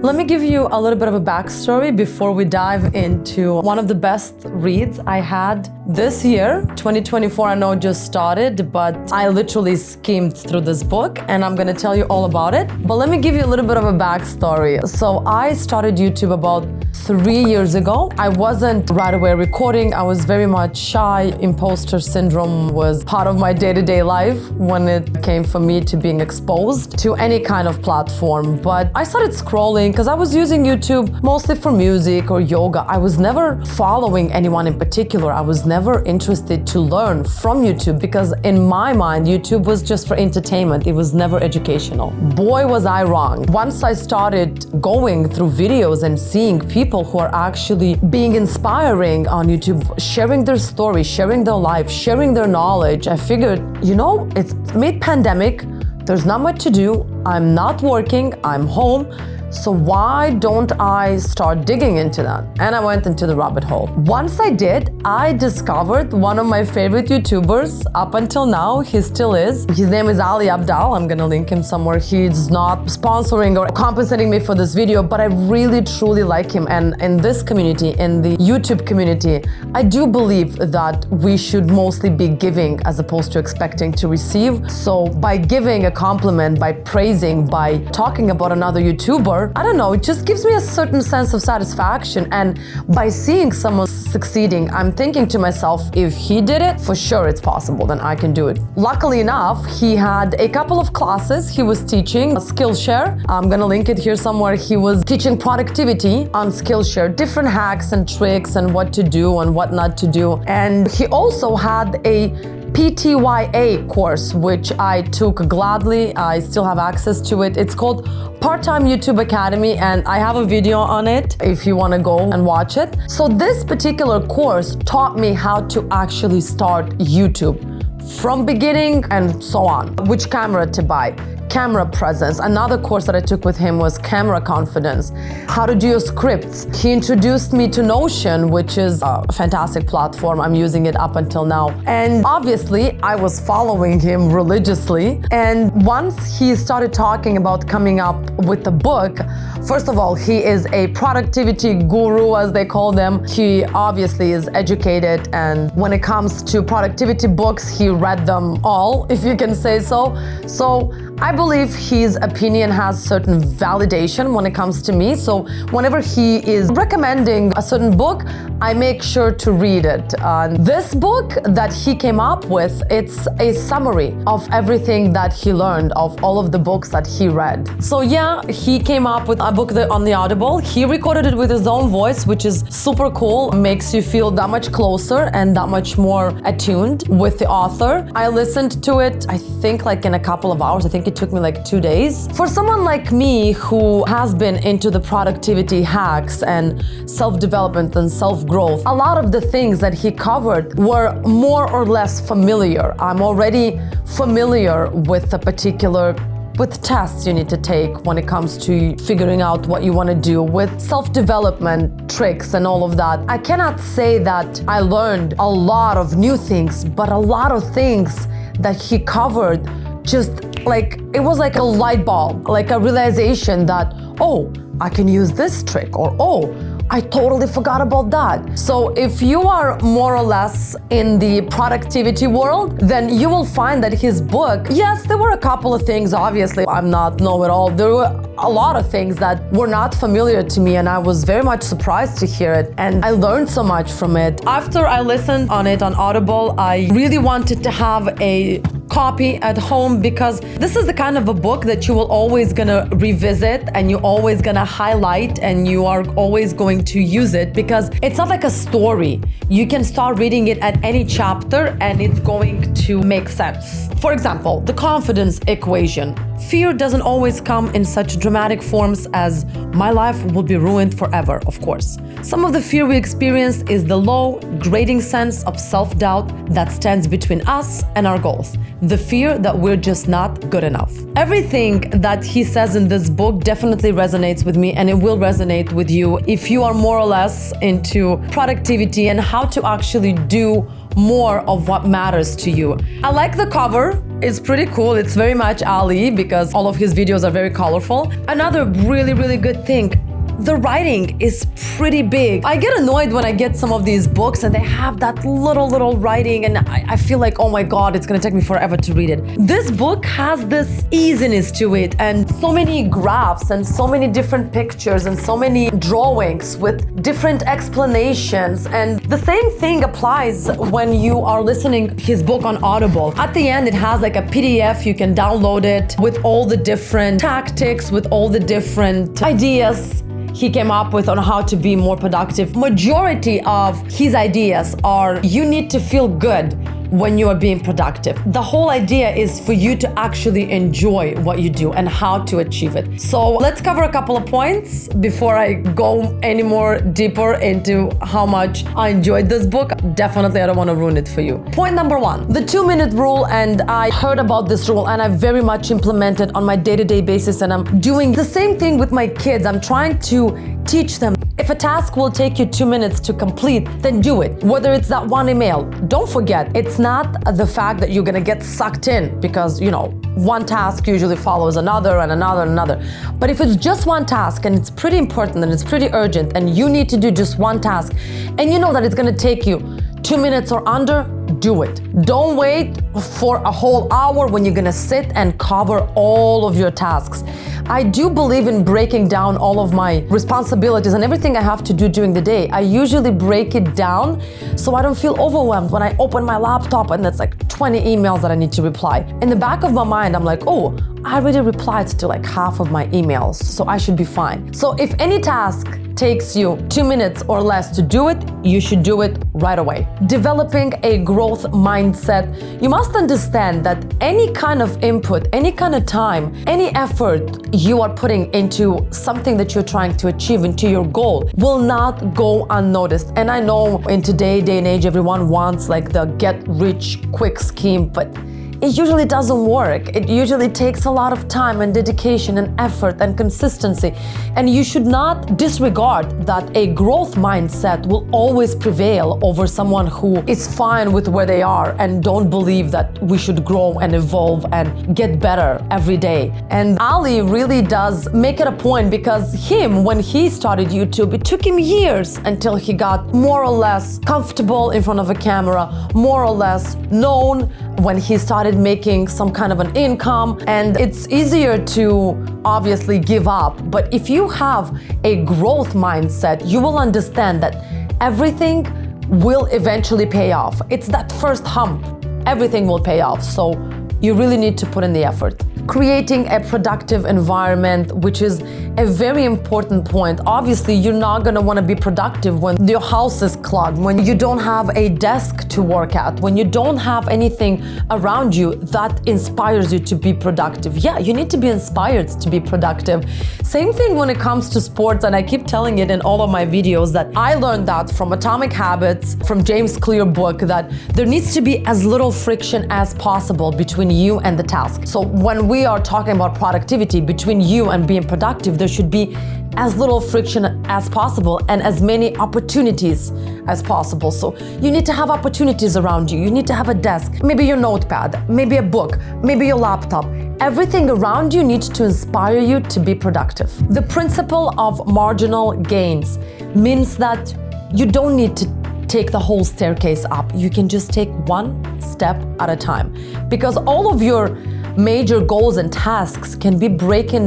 Let me give you a little bit of a backstory before we dive into one of the best reads I had this year. 2024, I know just started, but I literally skimmed through this book and I'm gonna tell you all about it. But let me give you a little bit of a backstory. So I started YouTube about 3 years ago. I wasn't right away recording. I was very much shy. Imposter syndrome was part of my day-to-day life when it came for me to being exposed to any kind of platform. But I started scrolling because I was using YouTube mostly for music or yoga. I was never following anyone in particular. I was never interested to learn from YouTube because in my mind, YouTube was just for entertainment. It was never educational. Boy, was I wrong. Once I started going through videos and seeing people who are actually being inspiring on YouTube, sharing their story, sharing their life, sharing their knowledge, I figured, it's mid-pandemic, there's not much to do, I'm not working, I'm home, so why don't I start digging into that? And I went into the rabbit hole. Once I did, I discovered one of my favorite YouTubers up until now. He still is. His name is Abdaal. I'm gonna link him somewhere. He's not sponsoring or compensating me for this video, but I really truly like him. And in this community, in the YouTube community, I do believe that we should mostly be giving as opposed to expecting to receive. So by giving a compliment, by praising, by talking about another YouTuber, I don't know, it just gives me a certain sense of satisfaction. And by seeing someone succeeding, I'm thinking to myself, if he did it, for sure it's possible, then I can do it. Luckily enough, he had a couple of classes he was teaching, Skillshare. I'm gonna link it here somewhere. He was teaching productivity on Skillshare, different hacks and tricks and what to do and what not to do. And he also had a PTYA course, which I took gladly. I still have access to it. It's called Part-Time YouTube Academy, and I have a video on it if you want to go and watch it. So this particular course taught me how to actually start YouTube from beginning and so on. Which camera to buy, camera presence. Another course that I took with him was camera confidence, how to do your scripts. He introduced me to Notion, which is a fantastic platform. I'm using it up until now. And obviously, I was following him religiously. And once he started talking about coming up with a book, first of all, he is a productivity guru, as they call them. He obviously is educated, and when it comes to productivity books, he read them all, if you can say so. So I believe his opinion has certain validation when it comes to me. So whenever he is recommending a certain book, I make sure to read it. This book that he came up with, it's a summary of everything that he learned, of all of the books that he read. So yeah, he came up with a book on the Audible. He recorded it with his own voice, which is super cool. Makes you feel that much closer and that much more attuned with the author. I listened to it, I think like in a couple of hours. I think it took me like 2 days. For someone like me who has been into the productivity hacks and self-development and self-growth, a lot of the things that he covered were more or less familiar. I'm already familiar with with tests you need to take when it comes to figuring out what you want to do, with self-development tricks and all of that. I cannot say that I learned a lot of new things, but a lot of things that he covered, just like, it was like a light bulb, like a realization that, oh, I can use this trick, or oh, I totally forgot about that. So if you are more or less in the productivity world, then you will find that his book, yes, there were a couple of things, obviously, I'm not know-it-all. There were a lot of things that were not familiar to me, and I was very much surprised to hear it. And I learned so much from it. After I listened on it on Audible, I really wanted to have a copy at home, because this is the kind of a book that you will always gonna revisit and you always gonna highlight and you are always going to use it, because it's not like a story. You can start reading it at any chapter and it's going to make sense. For example, the confidence equation. Fear doesn't always come in such dramatic forms as my life will be ruined forever, of course. Some of the fear we experience is the low, grating sense of self-doubt that stands between us and our goals. The fear that we're just not good enough. Everything that he says in this book definitely resonates with me, and it will resonate with you if you are more or less into productivity and how to actually do more of what matters to you. I like the cover. It's pretty cool. It's very much Ali because all of his videos are very colorful. Another really, really good thing, the writing is pretty big. I get annoyed when I get some of these books and they have that little writing and I feel like, oh my God, it's gonna take me forever to read it. This book has this easiness to it and so many graphs and so many different pictures and so many drawings with different explanations. And the same thing applies when you are listening his book on Audible. At the end, it has like a PDF, you can download it with all the different tactics, with all the different ideas he came up with on how to be more productive. Majority of his ideas are you need to feel good when you are being productive. The whole idea is for you to actually enjoy what you do and how to achieve it. So let's cover a couple of points before I go any more deeper into how much I enjoyed this book. Definitely, I don't want to ruin it for you. Point number one, the 2-minute rule, and I heard about this rule and I very much implement it on my day-to-day basis, and I'm doing the same thing with my kids. I'm trying to teach them. If a task will take you 2 minutes to complete, then do it. Whether it's that one email, don't forget, it's not the fact that you're gonna get sucked in because, one task usually follows another and another and another. But if it's just one task and it's pretty important and it's pretty urgent and you need to do just one task and you know that it's gonna take you 2 minutes or under, do it. Don't wait for a whole hour when you're gonna sit and cover all of your tasks. I do believe in breaking down all of my responsibilities and everything I have to do during the day. I usually break it down so I don't feel overwhelmed when I open my laptop and it's like 20 emails that I need to reply. In the back of my mind, I'm like, oh, I already replied to like half of my emails, so I should be fine. So if any task takes you 2 minutes or less to do it, you should do it right away. Developing a growth mindset. You must understand that any kind of input, any kind of time, any effort you are putting into something that you're trying to achieve, into your goal, will not go unnoticed. And I know in today's day and age, everyone wants like the get rich quick scheme, but it usually doesn't work. It usually takes a lot of time and dedication and effort and consistency. And you should not disregard that a growth mindset will always prevail over someone who is fine with where they are and don't believe that we should grow and evolve and get better every day. And Ali really does make it a point because when he started YouTube, it took him years until he got more or less comfortable in front of a camera, more or less known, when he started making some kind of an income. And it's easier to obviously give up, but if you have a growth mindset, you will understand that everything will eventually pay off. It's that first hump, everything will pay off. So you really need to put in the effort. Creating a productive environment, which is a very important point. Obviously, you're not gonna wanna be productive when your house is clogged, when you don't have a desk to work at, when you don't have anything around you that inspires you to be productive. Yeah, you need to be inspired to be productive. Same thing when it comes to sports, and I keep telling it in all of my videos that I learned that from Atomic Habits, from James Clear book, that there needs to be as little friction as possible between you and the task. So when we are talking about productivity, between you and being productive, there should be as little friction as possible and as many opportunities as possible. So you need to have opportunities around you. You need to have a desk, maybe your notepad, maybe a book, maybe your laptop. Everything around you needs to inspire you to be productive. The principle of marginal gains means that you don't need to take the whole staircase up. You can just take one step at a time, because all of your major goals and tasks can be broken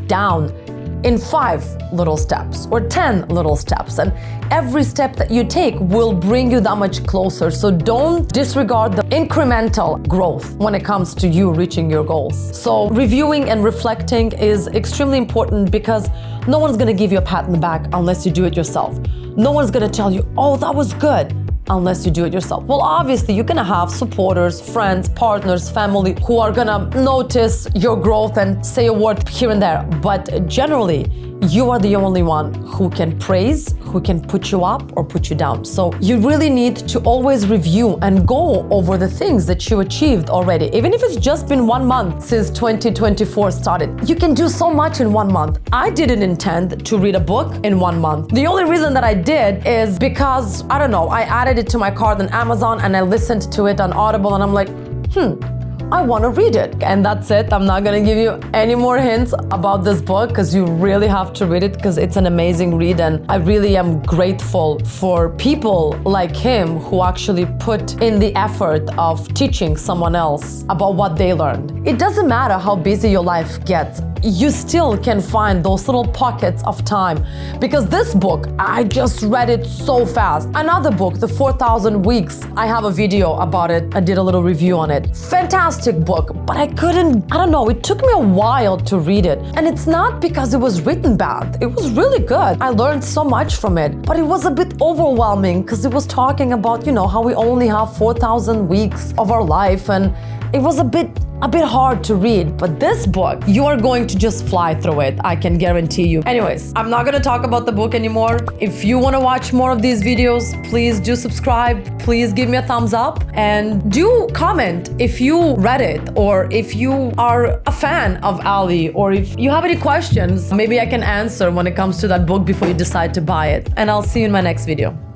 down in 5 little steps or 10 little steps, and every step that you take will bring you that much closer. So don't disregard the incremental growth when it comes to you reaching your goals. So reviewing and reflecting is extremely important, because no one's gonna give you a pat on the back unless you do it yourself. No one's gonna tell you, oh, that was good, unless you do it yourself. Well, obviously, you're gonna have supporters, friends, partners, family who are gonna notice your growth and say a word here and there. But generally, you are the only one who can praise, who can put you up or put you down. So you really need to always review and go over the things that you achieved already. Even if it's just been 1 month since 2024 started, you can do so much in 1 month. I didn't intend to read a book in 1 month. The only reason that I did is because, I don't know, I added it to my cart on Amazon and I listened to it on Audible, and I'm like, I want to read it. And that's it. I'm not going to give you any more hints about this book because you really have to read it because it's an amazing read. And I really am grateful for people like him who actually put in the effort of teaching someone else about what they learned. It doesn't matter how busy your life gets. You still can find those little pockets of time, because this book, I just read it so fast. Another book, The 4,000 Weeks, I have a video about it. I did a little review on it. Fantastic book, but I don't know, it took me a while to read it. And it's not because it was written bad. It was really good. I learned so much from it, but it was a bit overwhelming because it was talking about, how we only have 4,000 weeks of our life, and it was a bit hard to read. But this book, you are going to just fly through it, I can guarantee you. Anyways, I'm not gonna talk about the book anymore. If you wanna watch more of these videos, please do subscribe. Please give me a thumbs up and do comment if you read it, or if you are a fan of Ali, or if you have any questions, maybe I can answer when it comes to that book before you decide to buy it. And I'll see you in my next video.